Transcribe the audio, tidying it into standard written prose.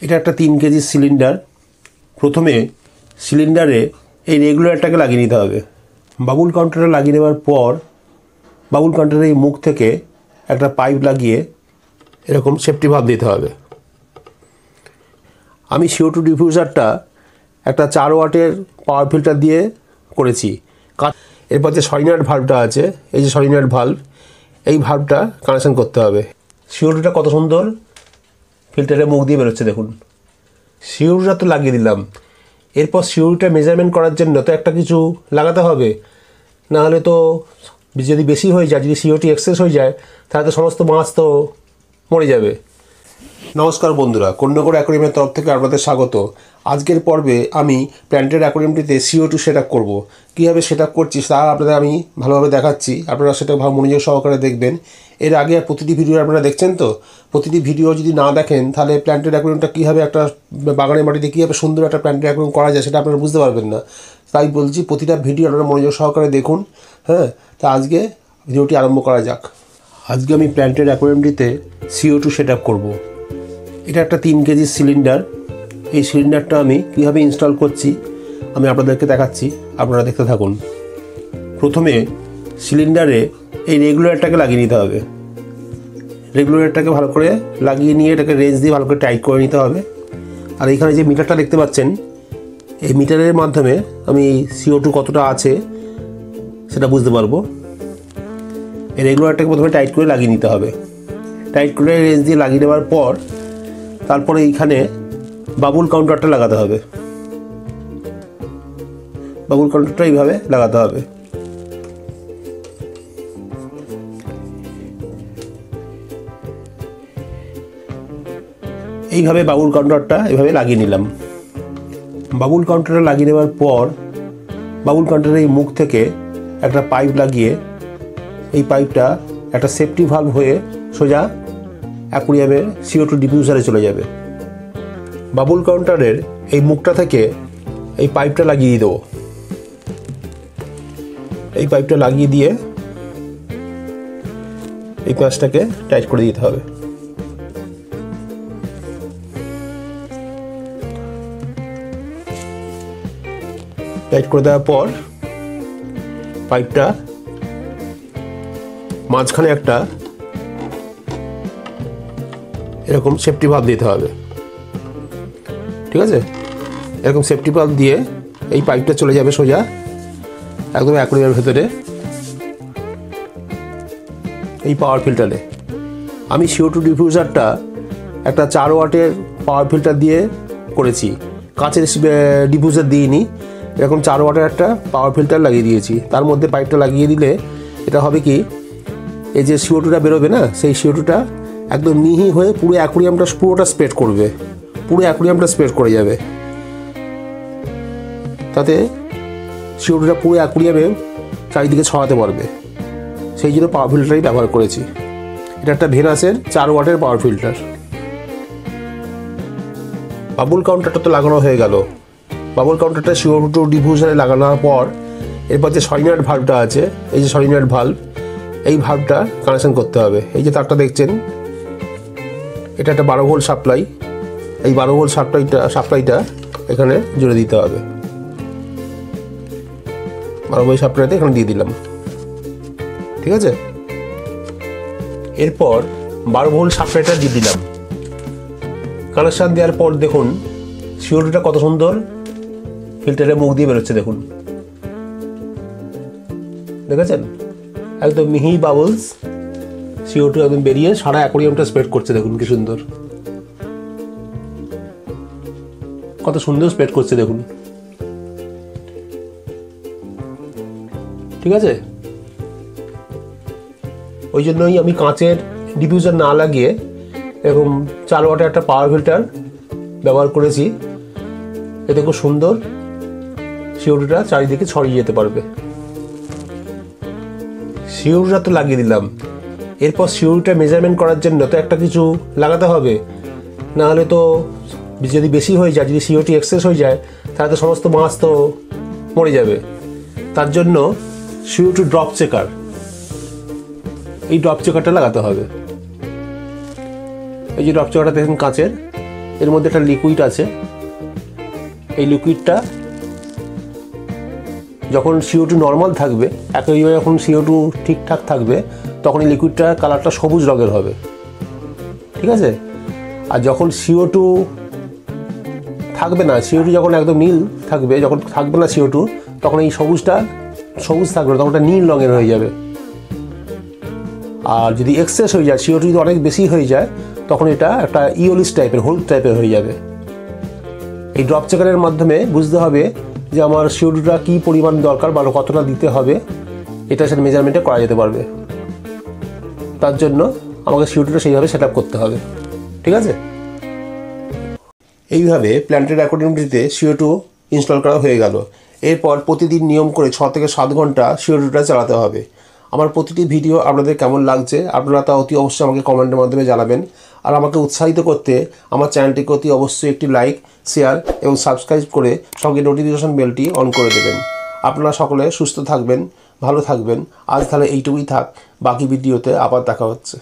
এটা একটা 3 KG cylinder. প্রথমে সিলিন্ডারে এই রেগুলেটরটাকে লাগিয়ে নিতে হবে। বাবুল কাউন্টারে লাগিয়ে নেওয়ার পর বাবুল কাউন্টারের এই মুখ থেকে একটা পাইপ লাগিয়ে এরকম সেফটি ভালভ দিতে হবে। আমি CO2 ডিফিউজারটা একটা 4 ওয়াটের পাওয়ার ফিল্টার দিয়ে করেছি। এরপর যে সলিনয়েড ভালভটা আছে, এই যে সলিনয়েড ভালভ, এই ভালভটা কানেকশন করতে হবে। CO2টা কত সুন্দর ফিল্টারের মুখ দিয়ে বেরোচ্ছে দেখুন। CO2টা তো লাগিয়ে দিলাম, এরপর CO2টা মেজারমেন্ট করার জন্য তো একটা কিছু লাগাতে হবে, নাহলে তো যদি বেশি হয়ে যায়, যদি CO2 এক্সেস হয়ে যায়, তাহলে তো সমস্ত মাছ তো মরে যাবে। নমস্কার বন্ধুরা, কন্যাগড় অ্যাকোয়ারিয়ামের তরফ থেকে আপনাদের স্বাগত। আজকের পর্বে আমি প্ল্যান্টের অ্যাকোয়ারিয়ামটিতে CO2 সেট আপ করবো। কীভাবে সেট আপ করছি তা আপনাদের আমি ভালোভাবে দেখাচ্ছি, আপনারা সেটা ভালো মনোযোগ সহকারে দেখবেন। এর আগে প্রতিটি ভিডিও আপনারা দেখছেন তো, প্রতিটি ভিডিও যদি না দেখেন তাহলে প্ল্যান্টের অ্যাকোয়ারিয়ামটা কীভাবে একটা বাগানের মাটিতে কীভাবে সুন্দর একটা প্ল্যান্টের অ্যাকোয়ারিয়াম করা যায় সেটা আপনারা বুঝতে পারবেন না। তাই বলছি প্রতিটা ভিডিও আপনারা মনোযোগ সহকারে দেখুন। হ্যাঁ, তা আজকে ভিডিওটি আরম্ভ করা যাক। আজকে আমি প্ল্যান্টের অ্যাকোয়ারিয়ামটিতে CO2 সেট আপ করবো। এটা একটা 3 কেজি সিলিন্ডার। এই সিলিন্ডারটা আমি কীভাবে ইনস্টল করছি আমি আপনাদেরকে দেখাচ্ছি, আপনারা দেখতে থাকুন। প্রথমে সিলিন্ডারে এই রেগুলেটরটাকে লাগিয়ে নিতে হবে। রেগুলেটরটাকে ভালো করে লাগিয়ে নিয়ে এটাকে রেঞ্জ দিয়ে ভালো করে টাইট করে নিতে হবে। আর এখানে যে মিটারটা দেখতে পাচ্ছেন, এই মিটারের মাধ্যমে আমি CO2 কতটা আছে সেটা বুঝতে পারবো। এই রেগুলেটরটাকে প্রথমে টাইট করে লাগিয়ে নিতে হবে। টাইট করে রেঞ্জ দিয়ে লাগিয়ে নেওয়ার পর তারপরে এইখানে বাবুল কাউন্টারটা লাগাতে হবে। বাবুল কাউন্টারটা এইভাবে লাগাতে হবে। এইভাবে বাবুল কাউন্টারটা এভাবে লাগিয়ে নিলাম। বাবুল কাউন্টারটা লাগিয়ে নেওয়ার পর বাবুল কাউন্টারের এই মুখ থেকে একটা পাইপ লাগিয়ে এই পাইপটা একটা সেফটি ভালভ হয়ে সোজা অ্যাকোয়ারিয়ামের CO2 ডিফিউজারে চলে যাবে। বাবুল কাউন্টারের এই মুখটা থেকে এই পাইপটা লাগিয়ে দেবো। এই পাইপটা লাগিয়ে দিয়ে এই পাশটাকে টাইট করে দিতে হবে। টাইট করে দেওয়ার পর পাইপটা মাঝখানে একটা এরকম সেফটি ভালভ দিতে হবে। ঠিক আছে, এরকম সেফটি ভালভ দিয়ে এই পাইপটা চলে যাবে সোজা একদম অ্যাকোয়ারিয়ামের ভেতরে এই পাওয়ার ফিল্টারে। আমি CO2 ডিফিউজারটা একটা 4 ওয়াটের পাওয়ার ফিল্টার দিয়ে করেছি, কাঁচের ডিফিউজার দিইনি। এরকম 4 ওয়াটের একটা পাওয়ার ফিল্টার লাগিয়ে দিয়েছি। তার মধ্যে পাইপটা লাগিয়ে দিলে এটা হবে কি, এই যে CO2টা বেরোবে না, সেই CO2টা একদম মিহি হয়ে পুরো অ্যাকোয়ারিয়ামটা পুরোটা স্প্রেড করবে, পুরো অ্যাকোয়ারিয়ামটা স্প্রেড করে যাবে। তাতে CO2টা পুরো অ্যাকোয়ারিয়ামে চারিদিকে ছড়াতে পারবে। সেই জন্য পাওয়ার ফিল্টারই ব্যবহার করেছি। এটা একটা ভেনাসের 4 ওয়াটের পাওয়ার ফিল্টার। বাবুল কাউন্টারটা তো লাগানো হয়ে গেল। বাবুল কাউন্টারটা CO2 ডিফিউজারে লাগানোর পর এরপর যে সলিনয়েড ভালভটা আছে, এই যে সলিনয়েড ভালভ, এই ভালভটা কানেকশন করতে হবে। এই যে তারটা দেখছেন, এটা একটা 12 ভোল্ট সাপ্লাই। এই 12 ভোল্ট সাপ্লাইটা এখানে জুড়ে দিতে হবে। 12 ভোল্ট সাপ্লাইটা এখানে দিয়ে দিলাম। ঠিক আছে, এরপর 12 ভোল্ট সাপ্লাইটা দিয়ে দিলাম। কানেকশান দেওয়ার পর দেখুন CO2টা কত সুন্দর ফিল্টারের মুখ দিয়ে বেরোচ্ছে দেখুন। দেখেছেন, একদম মিহি বাবলস CO2 একদম বেরিয়ে সারা অ্যাকোয়ারিয়ামটা স্প্রেড করছে। দেখুন কি সুন্দর, কত সুন্দর স্প্রেড করছে দেখুন। ঠিক আছে, ওই জন্যই আমি কাঁচের ডিফিউজার না লাগিয়ে এরকম 4 ওয়াটের একটা পাওয়ার ফিল্টার ব্যবহার করেছি। এতে খুব সুন্দর CO2টা চারিদিকে ছড়িয়ে যেতে পারবে। CO2টা তো লাগিয়ে দিলাম, এরপর CO2টা মেজারমেন্ট করার জন্য তো একটা কিছু লাগাতে হবে, নাহলে তো যদি বেশি হয়ে যায়, যদি CO2 এক্সেস হয়ে যায়, তাহলে তো সমস্ত মাছ তো মরে যাবে। তার জন্য CO2 ড্রপ চেকার, এই ড্রপ চেকারটা লাগাতে হবে। এই যে ড্রপ চেকারটা দেখুন কাঁচের, এর মধ্যে একটা লিকুইড আছে। এই লিকুইডটা যখন CO2 নর্মাল থাকবে, একইভাবে যখন CO2 ঠিকঠাক থাকবে, তখন এই লিকুইডটার কালারটা সবুজ রঙের হবে, ঠিক আছে। আর যখন CO2 থাকবে না, CO2 যখন একদম নীল থাকবে, যখন থাকবে না CO2, তখন এই সবুজ থাকবে না, তখন ওটা নীল রঙের হয়ে যাবে। আর যদি এক্সেস হয়ে যায়, CO2 যদি অনেক বেশি হয়ে যায়, তখন এটা একটা ইওলিশ টাইপের, হলুদ টাইপের হয়ে যাবে। এই ড্রপ চেকারের মাধ্যমে বুঝতে হবে যে আমার CO2টা কী পরিমাণ দরকার বা কতটা দিতে হবে, এটা সেটা মেজারমেন্টে করা যেতে পারবে। তার জন্য আমাকে CO2টা সেইভাবে সেট আপ করতে হবে, ঠিক আছে। এইভাবে প্ল্যান্টের অ্যাকোয়ারিয়ামটিতে CO2 ইনস্টল করা হয়ে গেল। এরপর প্রতিদিন নিয়ম করে 6 থেকে 7 ঘন্টা CO2টা চালাতে হবে। আমার প্রতিটি ভিডিও আপনাদের কেমন লাগছে আপনারা তা অতি অবশ্যই আমাকে কমেন্টের মাধ্যমে জানাবেন। আর আমাকে উৎসাহিত করতে আমার চ্যানেলটিকে অতি অবশ্যই একটি লাইক, শেয়ার এবং সাবস্ক্রাইব করে সঙ্গে নোটিফিকেশন বেলটি অন করে দেবেন। আপনারা সকলে সুস্থ থাকবেন, ভালো থাকবেন। আজ তাহলে এইটুকুই থাক, বাকি ভিডিওতে আবার দেখা হচ্ছে।